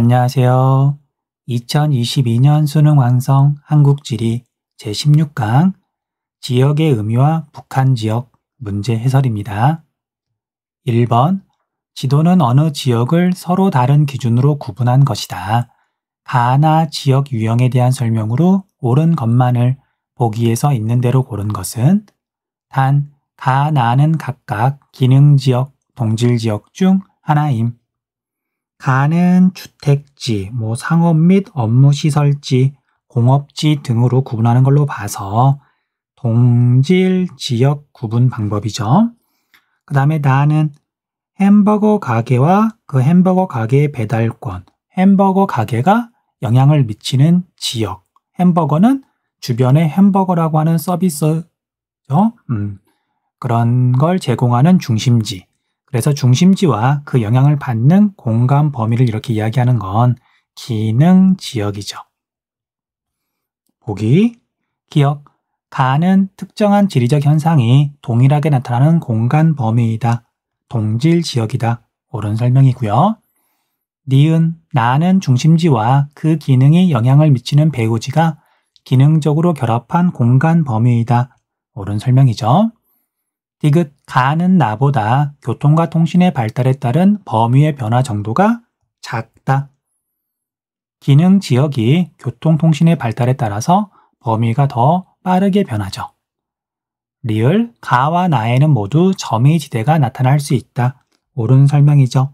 안녕하세요. 2022년 수능 완성 한국지리 제16강 지역의 의미와 북한 지역 문제 해설입니다. 1번 지도는 어느 지역을 서로 다른 기준으로 구분한 것이다. 가나 지역 유형에 대한 설명으로 옳은 것만을 보기에서 있는 대로 고른 것은 단, 가, 나는 각각 기능지역, 동질지역 중 하나임. 가는 주택지, 상업 및 업무시설지, 공업지 등으로 구분하는 걸로 봐서 동질지역 구분 방법이죠. 그 다음에 나는 햄버거 가게와 그 햄버거 가게의 배달권, 햄버거 가게가 영향을 미치는 지역, 햄버거는 주변에 햄버거라고 하는 서비스죠. 그런 걸 제공하는 중심지. 그래서 중심지와 그 영향을 받는 공간 범위를 이렇게 이야기하는 건 기능 지역이죠. 보기, 기억, 가는 특정한 지리적 현상이 동일하게 나타나는 공간 범위이다. 동질 지역이다. 옳은 설명이고요. 니은, 나는 중심지와 그 기능이 영향을 미치는 배후지가 기능적으로 결합한 공간 범위이다. 옳은 설명이죠. 디귿, 가는 나보다 교통과 통신의 발달에 따른 범위의 변화 정도가 작다. 기능 지역이 교통, 통신의 발달에 따라서 범위가 더 빠르게 변하죠. 리을, 가와 나에는 모두 점의지대가 나타날 수 있다. 옳은 설명이죠.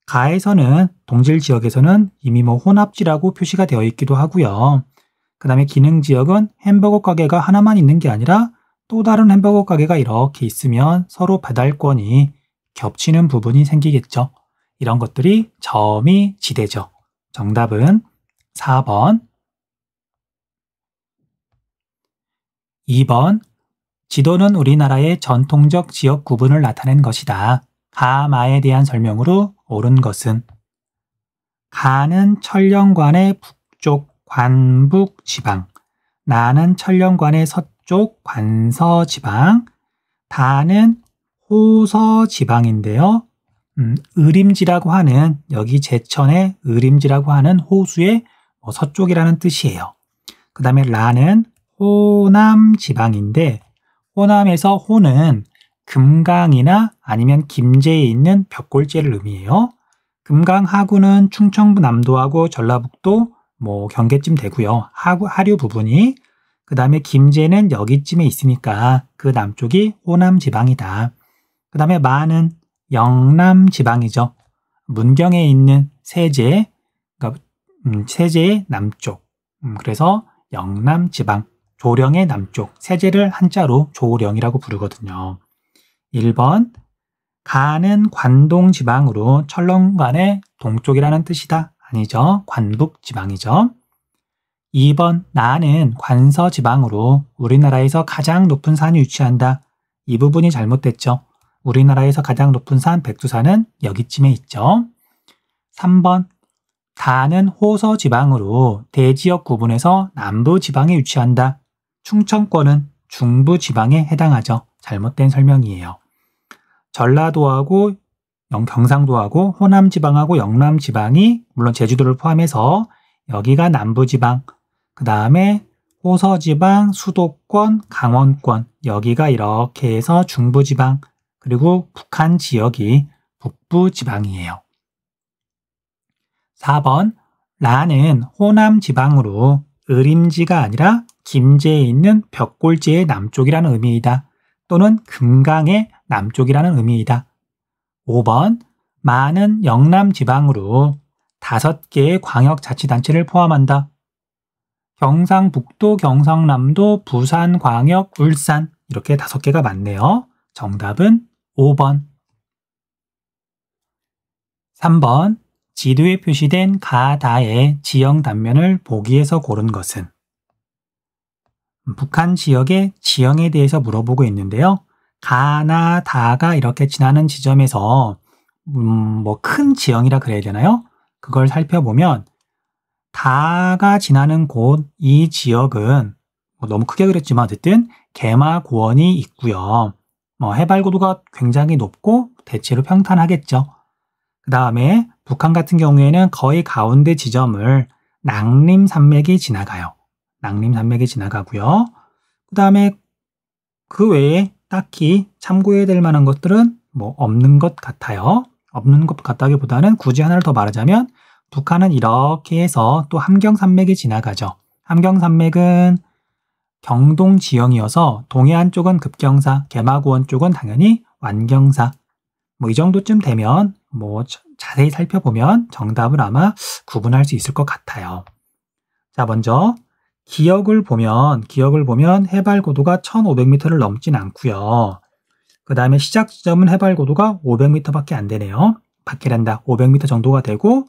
가에서는 동질 지역에서는 이미 혼합지라고 표시가 되어 있기도 하고요. 그 다음에 기능 지역은 햄버거 가게가 하나만 있는 게 아니라 또 다른 햄버거 가게가 이렇게 있으면 서로 배달권이 겹치는 부분이 생기겠죠. 이런 것들이 점의지대죠. 정답은 4번. 2번. 지도는 우리나라의 전통적 지역 구분을 나타낸 것이다. 가, 마에 대한 설명으로 옳은 것은 가는 천령관의 북쪽 관북 지방, 나는 천령관의 서쪽 관서 지방, 다는 호서 지방인데요. 의림지라고 하는 여기 제천의 의림지라고 하는 호수의 서쪽이라는 뜻이에요. 그 다음에 라는 호남 지방인데 호남에서 호는 금강이나 아니면 김제에 있는 벽골제를 의미해요. 금강 하구는 충청북 남도하고 전라북도 경계쯤 되고요. 하류 부분이 그 다음에 김제는 여기쯤에 있으니까 그 남쪽이 호남 지방이다. 그 다음에 마는 영남 지방이죠. 문경에 있는 세제, 그러니까 세제의 남쪽. 그래서 영남 지방, 조령의 남쪽, 세제를 한자로 조령이라고 부르거든요. 1번, 가는 관동 지방으로 철렁관의 동쪽이라는 뜻이다. 아니죠. 관북 지방이죠. 2번, 나는 관서 지방으로 우리나라에서 가장 높은 산이 위치한다. 이 부분이 잘못됐죠. 우리나라에서 가장 높은 산 백두산은 여기쯤에 있죠. 3번, 다는 호서 지방으로 대지역 구분에서 남부 지방에 위치한다. 충청권은 중부 지방에 해당하죠. 잘못된 설명이에요. 전라도하고 경상도하고 호남 지방하고 영남 지방이 물론 제주도를 포함해서 여기가 남부 지방, 그 다음에 호서 지방, 수도권, 강원권 여기가 이렇게 해서 중부 지방, 그리고 북한 지역이 북부 지방이에요. 4번, 라는 호남 지방으로 의림지가 아니라 김제에 있는 벽골제의 남쪽이라는 의미이다. 또는 금강의 남쪽이라는 의미이다. 5번, 마는 영남 지방으로 5개의 광역자치단체를 포함한다. 경상북도, 경상남도, 부산, 광역, 울산 이렇게 5개가 맞네요. 정답은 5번. 3번, 지도에 표시된 가다의 지형 단면을 보기에서 고른 것은 북한 지역의 지형에 대해서 물어보고 있는데요. 가나 다가 이렇게 지나는 지점에서 큰 지형이라 그래야 되나요? 그걸 살펴보면 다가 지나는 곳, 이 지역은 너무 크게 그렸지만 어쨌든 개마고원이 있고요. 해발 고도가 굉장히 높고 대체로 평탄하겠죠. 그 다음에 북한 같은 경우에는 거의 가운데 지점을 낭림산맥이 지나가요. 낭림산맥이 지나가고요. 그 다음에 그 외에 딱히 참고해야 될 만한 것들은 뭐 없는 것 같아요. 없는 것 같다기보다는 굳이 하나를 더 말하자면 북한은 이렇게 해서 또 함경산맥이 지나가죠. 함경산맥은 경동 지형이어서 동해안 쪽은 급경사, 개마고원 쪽은 당연히 완경사. 뭐 이 정도쯤 되면 뭐 자세히 살펴보면 정답을 아마 구분할 수 있을 것 같아요. 자, 먼저 기역을 보면 해발 고도가 1500m를 넘진 않고요. 그 다음에 시작 지점은 해발 고도가 500m밖에 안 되네요. 밖이란다. 500m 정도가 되고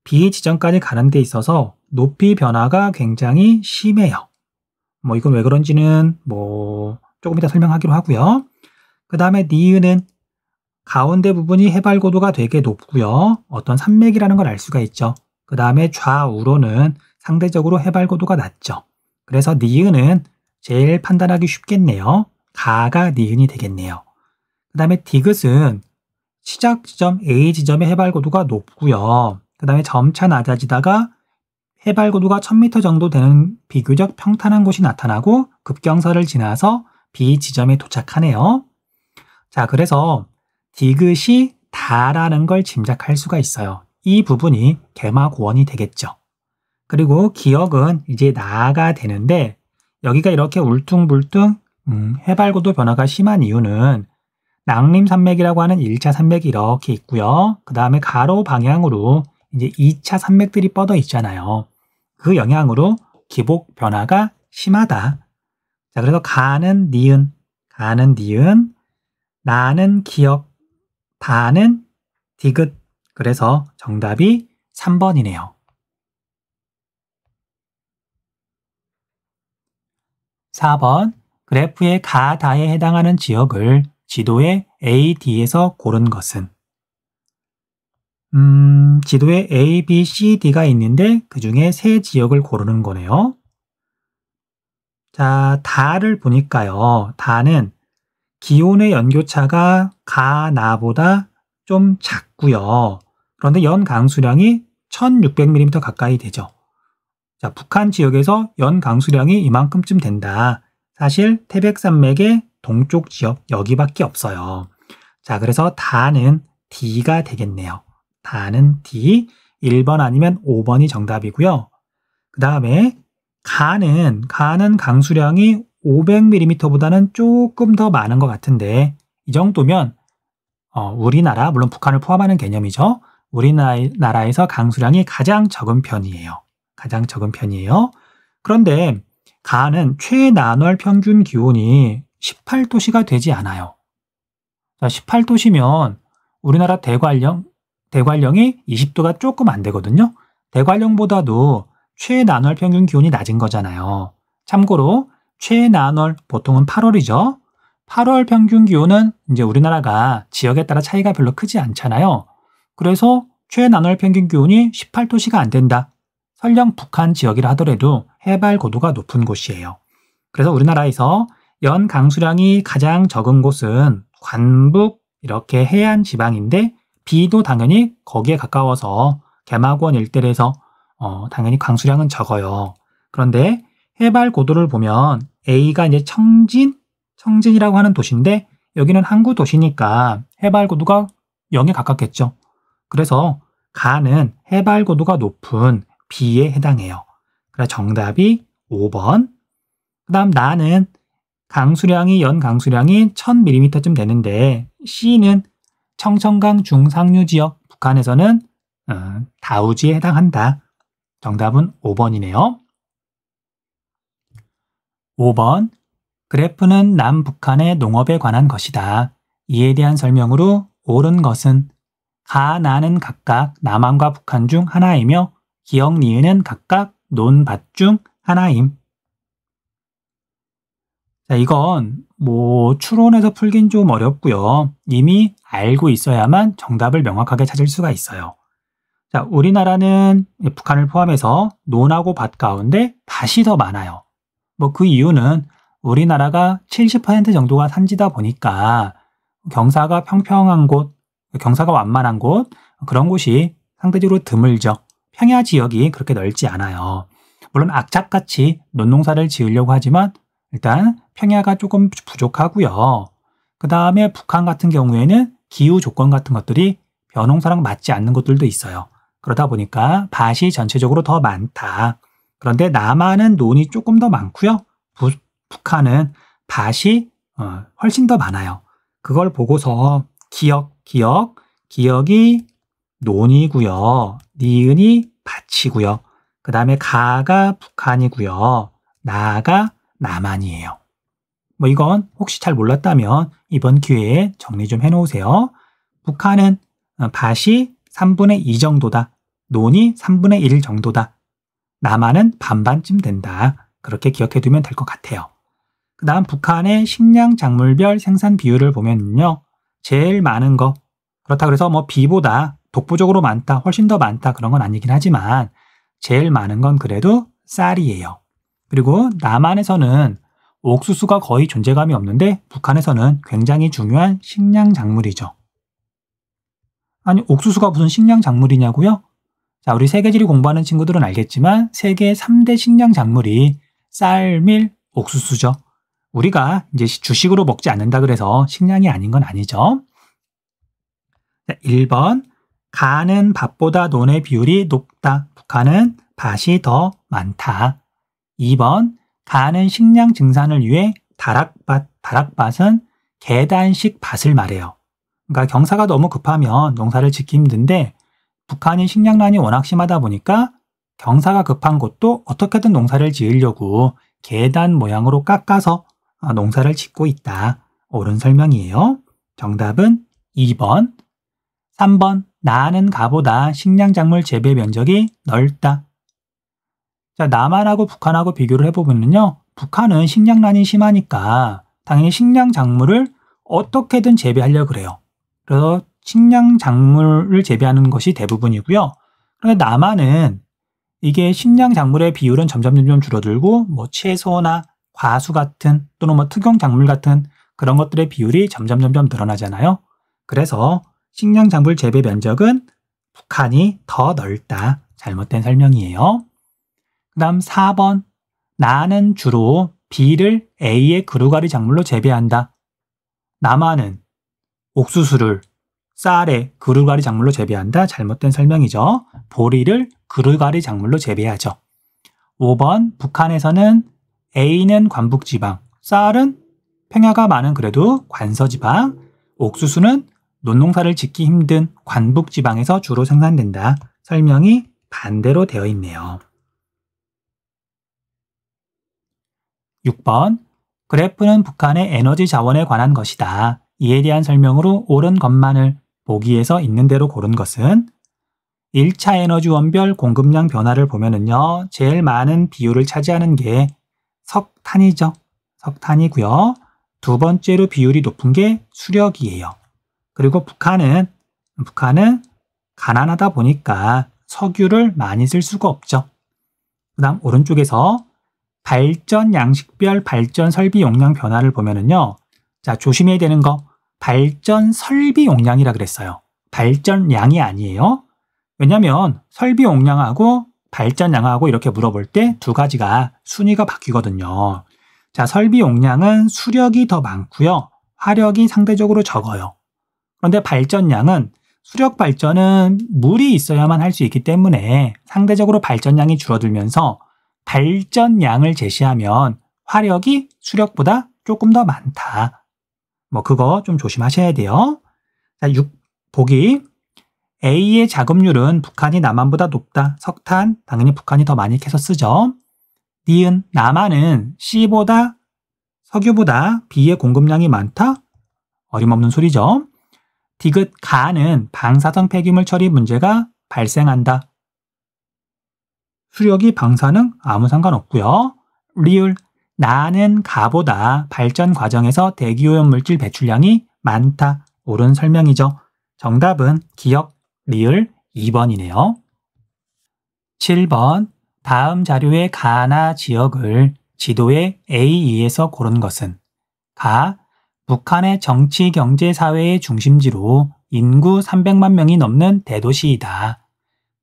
B 지점까지 가는 데 있어서 높이 변화가 굉장히 심해요. 뭐 이건 왜 그런지는 뭐 조금 이따 설명하기로 하고요. 그 다음에 니은은 가운데 부분이 해발 고도가 되게 높고요. 어떤 산맥이라는 걸 알 수가 있죠. 그 다음에 좌우로는 상대적으로 해발 고도가 낮죠. 그래서 니은은 제일 판단하기 쉽겠네요. 가가 니은이 되겠네요. 그 다음에 디귿은 시작 지점 A 지점의 해발 고도가 높고요. 그 다음에 점차 낮아지다가 해발 고도가 1000m 정도 되는 비교적 평탄한 곳이 나타나고 급경사를 지나서 B 지점에 도착하네요. 자, 그래서 디귿이 다라는 걸 짐작할 수가 있어요. 이 부분이 개마고원이 되겠죠. 그리고 기역은 이제 나가 되는데 여기가 이렇게 울퉁불퉁 해발고도 변화가 심한 이유는 낭림산맥이라고 하는 1차 산맥이 이렇게 있고요. 그 다음에 가로 방향으로 이제 2차 산맥들이 뻗어 있잖아요. 그 영향으로 기복 변화가 심하다. 자, 그래서 가는 니은, 나는 기역, 다는 디귿. 그래서 정답이 3번이네요. 4번, 그래프의 가, 다에 해당하는 지역을 지도의 A, D에서 고른 것은? 지도에 A, B, C, D가 있는데 그 중에 세 지역을 고르는 거네요. 자, 다를 보니까요. 다는 기온의 연교차가 가, 나보다 좀 작고요. 그런데 연 강수량이 1600mm 가까이 되죠. 자, 북한 지역에서 연 강수량이 이만큼쯤 된다. 사실 태백산맥의 동쪽 지역 여기밖에 없어요. 자, 그래서 다는 D가 되겠네요. 다는 D, 1번 아니면 5번이 정답이고요. 그 다음에 가는 강수량이 500mm보다는 조금 더 많은 것 같은데 이 정도면 우리나라, 물론 북한을 포함하는 개념이죠. 우리나라에서 강수량이 가장 적은 편이에요. 그런데 가는 최나널 평균 기온이 18도씨가 되지 않아요. 자, 18도씨면 우리나라 대관령이 20도가 조금 안 되거든요. 대관령보다도 최나널 평균 기온이 낮은 거잖아요. 참고로 최나널 보통은 8월이죠. 8월 평균 기온은 이제 우리나라가 지역에 따라 차이가 별로 크지 않잖아요. 그래서 최나널 평균 기온이 18도씨가 안 된다. 설령 북한 지역이라 하더라도 해발 고도가 높은 곳이에요. 그래서 우리나라에서 연 강수량이 가장 적은 곳은 관북 이렇게 해안 지방인데 B도 당연히 거기에 가까워서 개마고원 일대에서 당연히 강수량은 적어요. 그런데 해발 고도를 보면 A가 이제 청진이라고 하는 도시인데 여기는 항구 도시니까 해발 고도가 0에 가깝겠죠. 그래서 가는 해발 고도가 높은 B에 해당해요. 그래서 정답이 5번. 그 다음 나는 연 강수량이 1000mm쯤 되는데 C는 청천강 중상류 지역 북한에서는 다우지에 해당한다. 정답은 5번이네요. 5번, 그래프는 남북한의 농업에 관한 것이다. 이에 대한 설명으로 옳은 것은 가, 나는 각각 남한과 북한 중 하나이며 기역, 니은은 각각 논밭 중 하나임. 자, 이건 추론해서 풀긴 좀 어렵고요. 이미 알고 있어야만 정답을 명확하게 찾을 수가 있어요. 자, 우리나라는 북한을 포함해서 논하고 밭 가운데 밭이 더 많아요. 그 이유는 우리나라가 70% 정도가 산지다 보니까 경사가 평평한 곳, 경사가 완만한 곳, 그런 곳이 상대적으로 드물죠. 평야 지역이 그렇게 넓지 않아요. 물론 악착같이 논농사를 지으려고 하지만 일단 평야가 조금 부족하고요. 그 다음에 북한 같은 경우에는 기후 조건 같은 것들이 벼농사랑 맞지 않는 곳들도 있어요. 그러다 보니까 밭이 전체적으로 더 많다. 그런데 남한은 논이 조금 더 많고요. 북한은 밭이 훨씬 더 많아요. 그걸 보고서 기역이 논이고요. 니은이 밭이고요. 그 다음에 가가 북한이고요. 나가 남한이에요. 뭐 이건 혹시 잘 몰랐다면 이번 기회에 정리 좀 해놓으세요. 북한은 밭이 3분의 2 정도다. 논이 3분의 1 정도다. 남한은 반반쯤 된다. 그렇게 기억해두면 될 것 같아요. 그 다음 북한의 식량 작물별 생산 비율을 보면요. 제일 많은 거, 그렇다고 해서 뭐 비보다 독보적으로 많다, 훨씬 더 많다 그런 건 아니긴 하지만 제일 많은 건 그래도 쌀이에요. 그리고 남한에서는 옥수수가 거의 존재감이 없는데 북한에서는 굉장히 중요한 식량 작물이죠. 아니, 옥수수가 무슨 식량 작물이냐고요? 자, 우리 세계지리 공부하는 친구들은 알겠지만 세계 3대 식량 작물이 쌀, 밀, 옥수수죠. 우리가 이제 주식으로 먹지 않는다 그래서 식량이 아닌 건 아니죠. 자, 1번 가는 밭보다 논의 비율이 높다. 북한은 밭이 더 많다. 2번 가는 식량 증산을 위해 다락밭은 계단식 밭을 말해요. 그러니까 경사가 너무 급하면 농사를 짓기 힘든데 북한이 식량난이 워낙 심하다 보니까 경사가 급한 곳도 어떻게든 농사를 지으려고 계단 모양으로 깎아서 농사를 짓고 있다. 옳은 설명이에요. 정답은 2번. 3번 나는 가보다 식량작물 재배 면적이 넓다. 자, 남한하고 북한하고 비교를 해보면요. 북한은 식량난이 심하니까 당연히 식량작물을 어떻게든 재배하려고 그래요. 그래서 식량작물을 재배하는 것이 대부분이고요. 그런데 남한은 이게 식량작물의 비율은 점점 줄어들고 뭐 채소나 과수 같은 또는 뭐 특용작물 같은 그런 것들의 비율이 점점 늘어나잖아요. 그래서 식량작물 재배 면적은 북한이 더 넓다. 잘못된 설명이에요. 그 다음 4번 나는 주로 B를 A의 그루가리 작물로 재배한다. 남한은 옥수수를 쌀의 그루가리 작물로 재배한다. 잘못된 설명이죠. 보리를 그루가리 작물로 재배하죠. 5번 북한에서는 A는 관북지방, 쌀은 평야가 많은 그래도 관서지방, 옥수수는 논농사를 짓기 힘든 관북지방에서 주로 생산된다. 설명이 반대로 되어 있네요. 6번 그래프는 북한의 에너지 자원에 관한 것이다. 이에 대한 설명으로 옳은 것만을 보기에서 있는 대로 고른 것은 1차 에너지 원별 공급량 변화를 보면은요. 제일 많은 비율을 차지하는 게 석탄이죠. 석탄이고요. 두 번째로 비율이 높은 게 수력이에요. 그리고 북한은 가난하다 보니까 석유를 많이 쓸 수가 없죠. 그 다음 오른쪽에서 발전 양식별 발전 설비 용량 변화를 보면은요. 자, 조심해야 되는 거 발전 설비 용량이라 그랬어요. 발전량이 아니에요. 왜냐하면 설비 용량하고 발전량하고 이렇게 물어볼 때 두 가지가 순위가 바뀌거든요. 자, 설비 용량은 수력이 더 많고요. 화력이 상대적으로 적어요. 그런데 발전량은 수력 발전은 물이 있어야만 할 수 있기 때문에 상대적으로 발전량이 줄어들면서 발전량을 제시하면 화력이 수력보다 조금 더 많다. 뭐 그거 좀 조심하셔야 돼요. 자, 6보기 A의 자급률은 북한이 남한보다 높다. 석탄 당연히 북한이 더 많이 캐서 쓰죠. 니은 남한은 C보다 석유보다 B의 공급량이 많다. 어림없는 소리죠. 디귿 가는 방사성 폐기물 처리 문제가 발생한다. 수력이 방사능 아무 상관없고요. 리을 나는 가보다 발전 과정에서 대기오염 물질 배출량이 많다. 옳은 설명이죠. 정답은 기역 리을 2번이네요. 7번 다음 자료의 가나 지역을 지도에 A2에서 고른 것은 가 북한의 정치, 경제, 사회의 중심지로 인구 300만 명이 넘는 대도시이다.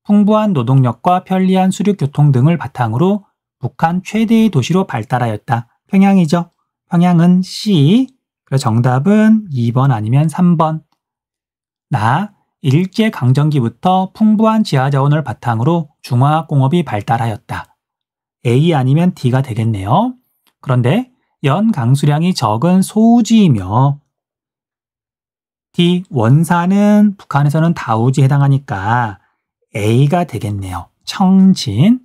풍부한 노동력과 편리한 수륙교통 등을 바탕으로 북한 최대의 도시로 발달하였다. 평양이죠. 평양은 C. 그래서 정답은 2번 아니면 3번. 일제강점기부터 풍부한 지하자원을 바탕으로 중화학공업이 발달하였다. A 아니면 D가 되겠네요. 그런데 연강수량이 적은 소우지이며 D, 원산은 북한에서는 다우지에 해당하니까 A가 되겠네요. 청진.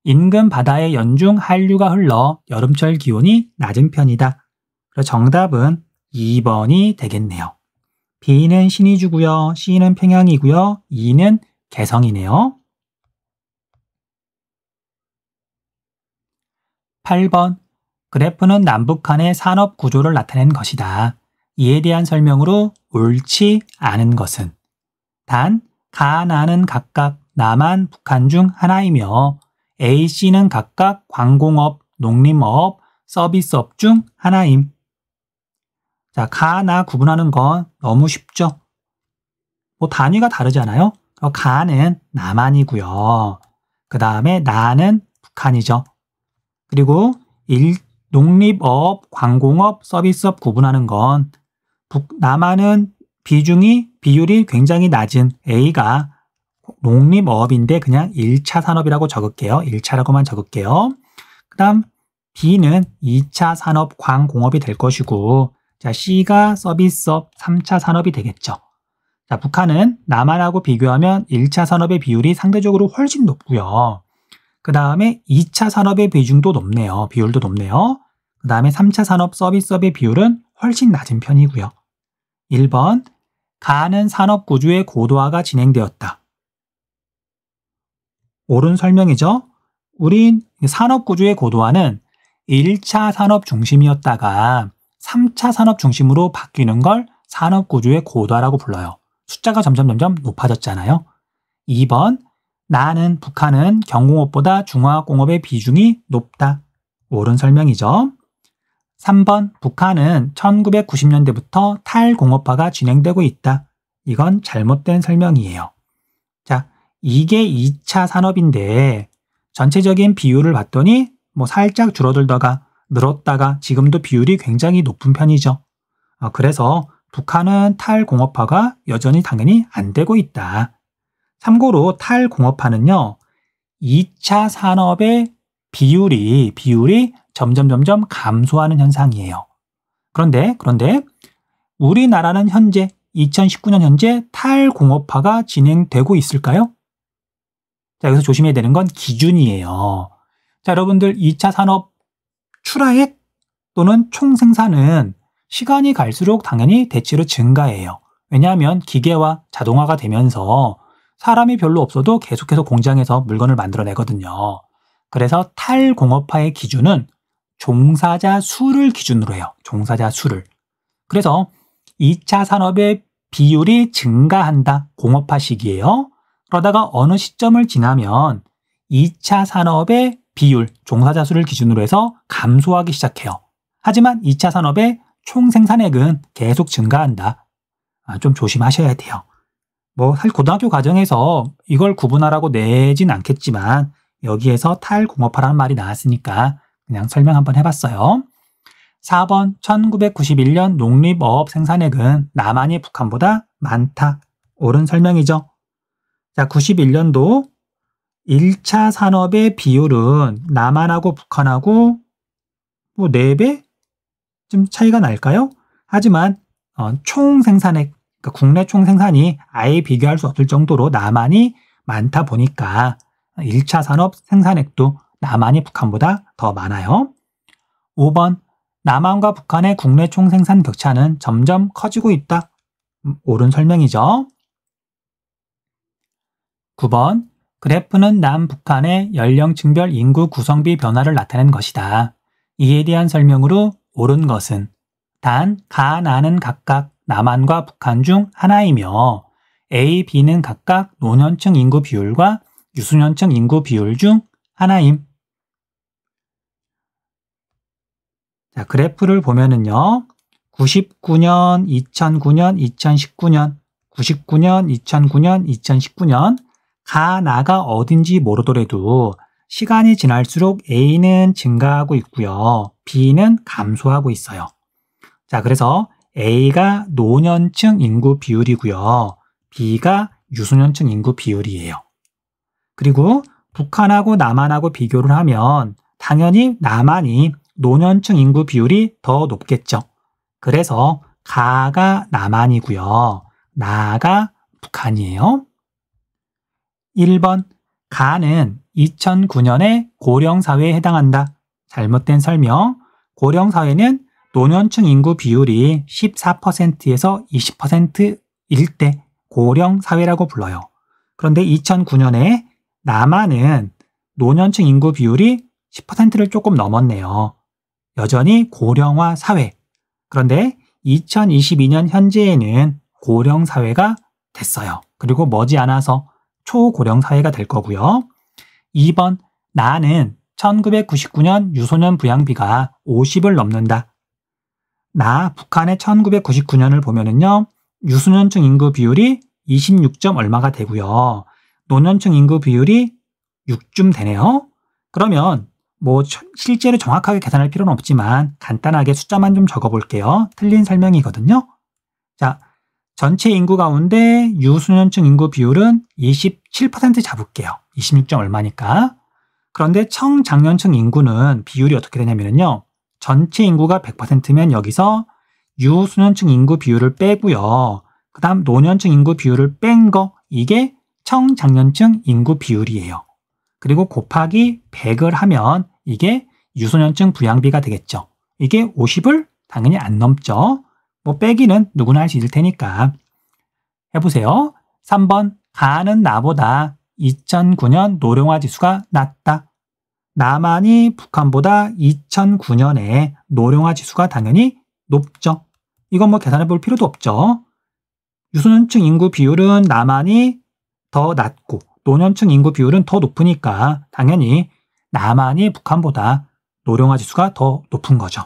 인근 바다의 연중 한류가 흘러 여름철 기온이 낮은 편이다. 그래서 정답은 2번이 되겠네요. B는 신의주고요. C는 평양이고요. E는 개성이네요. 8번. 그래프는 남북한의 산업 구조를 나타낸 것이다. 이에 대한 설명으로 옳지 않은 것은 단, 가, 나는 각각 남한, 북한 중 하나이며 A, C는 각각 광공업, 농림업, 서비스업 중 하나임. 자, 가, 나 구분하는 건 너무 쉽죠? 단위가 다르잖아요. 가는 남한이고요. 그 다음에 나는 북한이죠. 그리고 농립업, 광공업, 서비스업 구분하는 건 남한은 비율이 굉장히 낮은 A가 농림업인데 그냥 1차 산업이라고 적을게요. 1차라고만 적을게요. 그 다음 B는 2차 산업 광공업이 될 것이고 자, C가 서비스업 3차 산업이 되겠죠. 자, 북한은 남한하고 비교하면 1차 산업의 비율이 상대적으로 훨씬 높고요. 그 다음에 2차 산업의 비중도 높네요. 비율도 높네요. 그 다음에 3차 산업 서비스업의 비율은 훨씬 낮은 편이고요. 1번, 가는 산업 구조의 고도화가 진행되었다. 옳은 설명이죠. 우린 산업 구조의 고도화는 1차 산업 중심이었다가 3차 산업 중심으로 바뀌는 걸 산업 구조의 고도화라고 불러요. 숫자가 점점 높아졌잖아요. 2번, 나는 북한은 경공업보다 중화공업의 비중이 높다. 옳은 설명이죠. 3번, 북한은 1990년대부터 탈공업화가 진행되고 있다. 이건 잘못된 설명이에요. 자, 이게 2차 산업인데 전체적인 비율을 봤더니 살짝 줄어들다가 늘었다가 지금도 비율이 굉장히 높은 편이죠. 그래서 북한은 탈공업화가 여전히 당연히 안 되고 있다. 참고로 탈공업화는요, 2차 산업의 비율이 점점 감소하는 현상이에요. 그런데 우리나라는 현재 2019년 현재 탈공업화가 진행되고 있을까요? 자, 여기서 조심해야 되는 건 기준이에요. 자, 여러분들 2차 산업 출하액 또는 총생산은 시간이 갈수록 당연히 대체로 증가해요. 왜냐하면 기계와 자동화가 되면서 사람이 별로 없어도 계속해서 공장에서 물건을 만들어내거든요. 그래서 탈공업화의 기준은 종사자 수를 기준으로 해요. 종사자 수를. 그래서 2차 산업의 비율이 증가한다. 공업화 시기예요. 그러다가 어느 시점을 지나면 2차 산업의 비율, 종사자 수를 기준으로 해서 감소하기 시작해요. 하지만 2차 산업의 총 생산액은 계속 증가한다. 좀 조심하셔야 돼요. 사실 고등학교 과정에서 이걸 구분하라고 내진 않겠지만 여기에서 탈공업화라는 말이 나왔으니까 그냥 설명 한번 해봤어요. 4번 1991년 농립어업 생산액은 남한이 북한보다 많다. 옳은 설명이죠. 자, 91년도 1차 산업의 비율은 남한하고 북한하고 4배? 좀 차이가 날까요? 하지만 총 생산액, 그러니까 국내 총 생산이 아예 비교할 수 없을 정도로 남한이 많다 보니까 1차 산업 생산액도 남한이 북한보다 더 많아요. 5번, 남한과 북한의 국내 총 생산 격차는 점점 커지고 있다. 옳은 설명이죠. 9번, 그래프는 남북한의 연령층별 인구 구성비 변화를 나타낸 것이다. 이에 대한 설명으로 옳은 것은 단, 가, 나는 각각 남한과 북한 중 하나이며 A, B는 각각 노년층 인구 비율과 유소년층 인구 비율 중 하나임. 자, 그래프를 보면은요. 99년, 2009년, 2019년, 99년, 2009년, 2019년 가, 나가 어딘지 모르더라도 시간이 지날수록 A는 증가하고 있고요. B는 감소하고 있어요. 자, 그래서 A가 노년층 인구 비율이고요. B가 유소년층 인구 비율이에요. 그리고 북한하고 남한하고 비교를 하면 당연히 남한이 노년층 인구 비율이 더 높겠죠. 그래서 가가 남한이고요. 나가 북한이에요. 1번, 가는 2009년에 고령사회에 해당한다. 잘못된 설명. 고령사회는 노년층 인구 비율이 14%에서 20%일 때 고령사회라고 불러요. 그런데 2009년에 남한은 노년층 인구 비율이 10%를 조금 넘었네요. 여전히 고령화 사회. 그런데 2022년 현재에는 고령사회가 됐어요. 그리고 머지않아서 초고령사회가 될 거고요. 2번, 나는 1999년 유소년 부양비가 50을 넘는다. 북한의 1999년을 보면은요, 유소년층 인구 비율이 26점 얼마가 되고요. 노년층 인구 비율이 6쯤 되네요. 그러면 실제로 정확하게 계산할 필요는 없지만 간단하게 숫자만 좀 적어볼게요. 틀린 설명이거든요. 자, 전체 인구 가운데 유소년층 인구 비율은 27% 잡을게요. 26점 얼마니까. 그런데 청장년층 인구는 비율이 어떻게 되냐면요. 전체 인구가 100%면 여기서 유소년층 인구 비율을 빼고요. 그 다음 노년층 인구 비율을 뺀 거, 이게 청장년층 인구 비율이에요. 그리고 곱하기 100을 하면 이게 유소년층 부양비가 되겠죠. 이게 50을 당연히 안 넘죠. 빼기는 누구나 할 수 있을 테니까. 해보세요. 3번, 가는 나보다 2009년 노령화 지수가 낮다. 남한이 북한보다 2009년에 노령화 지수가 당연히 높죠. 이건 계산해 볼 필요도 없죠. 유소년층 인구 비율은 남한이 더 낮고 노년층 인구 비율은 더 높으니까 당연히 남한이 북한보다 노령화 지수가 더 높은 거죠.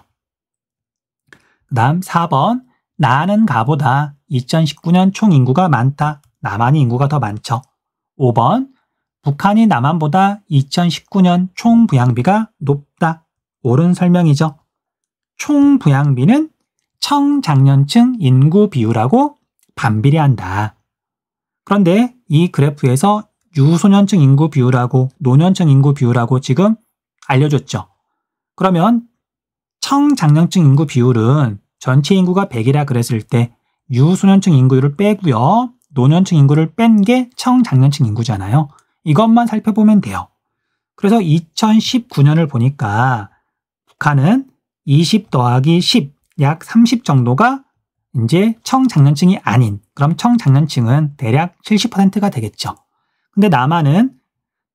그 다음 4번, 나는 가보다 2019년 총 인구가 많다. 남한이 인구가 더 많죠. 5번, 북한이 남한보다 2019년 총 부양비가 높다. 옳은 설명이죠. 총 부양비는 청장년층 인구 비율하고 반비례한다. 그런데 이 그래프에서 유소년층 인구 비율하고 노년층 인구 비율하고 지금 알려줬죠. 그러면 청장년층 인구 비율은 전체 인구가 100이라 그랬을 때 유소년층 인구를 빼고요. 노년층 인구를 뺀 게 청장년층 인구잖아요. 이것만 살펴보면 돼요. 그래서 2019년을 보니까 북한은 20 더하기 10, 약 30 정도가 이제 청장년층이 아닌, 그럼 청장년층은 대략 70%가 되겠죠. 근데 남한은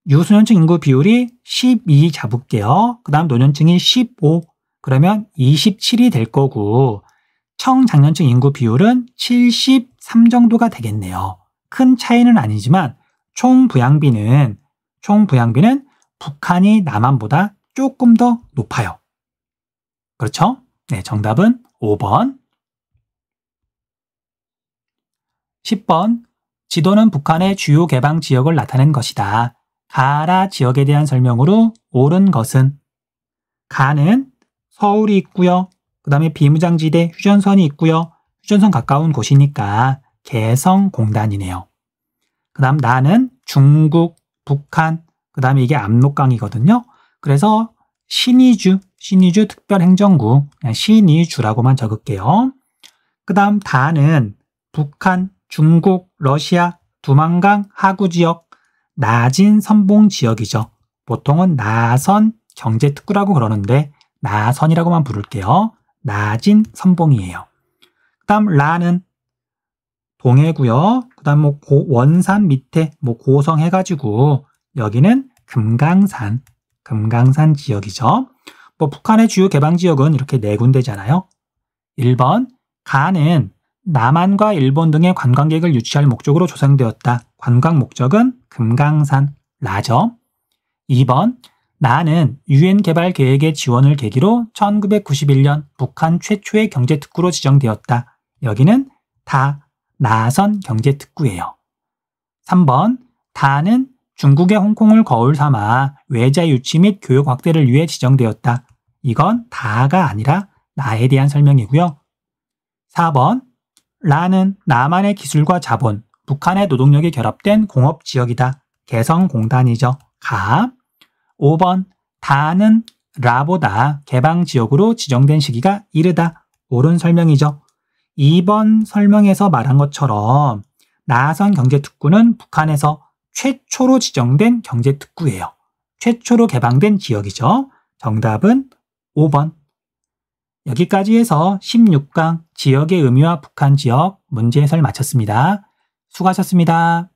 유소년층 인구 비율이 12 잡을게요. 그 다음 노년층이 15, 그러면 27이 될 거고 청장년층 인구 비율은 73 정도가 되겠네요. 큰 차이는 아니지만 총 부양비는 북한이 남한보다 조금 더 높아요. 그렇죠? 네, 정답은 5번. 10번, 지도는 북한의 주요 개방 지역을 나타낸 것이다. 가라 지역에 대한 설명으로 옳은 것은, 가는 서울이 있고요. 그 다음에 비무장지대 휴전선이 있고요. 휴전선 가까운 곳이니까 개성공단이네요. 그 다음 나는 중국, 북한, 그 다음에 이게 압록강이거든요. 그래서 신의주 특별행정구, 그냥 신의주라고만 적을게요. 그 다음 다는 북한, 중국, 러시아, 두만강 하구지역, 나진 선봉 지역이죠. 보통은 나선 경제특구라고 그러는데 나선이라고만 부를게요. 나진 선봉이에요. 그 다음 라는 동해고요. 그 다음 원산 밑에 고성 해가지고 여기는 금강산 지역이죠. 북한의 주요 개방 지역은 이렇게 4군데잖아요. 1번, 가는 남한과 일본 등의 관광객을 유치할 목적으로 조성되었다. 관광 목적은 금강산, 라죠. 2번, 나는 유엔 개발 계획의 지원을 계기로 1991년 북한 최초의 경제특구로 지정되었다. 여기는 다 나선 경제특구예요. 3번, 다는 중국의 홍콩을 거울 삼아 외자 유치 및 교육 확대를 위해 지정되었다. 이건 다가 아니라 나에 대한 설명이고요. 4번 라는 남한의 기술과 자본, 북한의 노동력이 결합된 공업지역이다. 개성공단이죠. 가. 5번 다는 라보다 개방지역으로 지정된 시기가 이르다. 옳은 설명이죠. 2번 설명에서 말한 것처럼 나선 경제특구는 북한에서 최초로 지정된 경제특구예요. 최초로 개방된 지역이죠. 정답은 5번. 여기까지 해서 16강 지역의 의미와 북한 지역 문제 해설 마쳤습니다. 수고하셨습니다.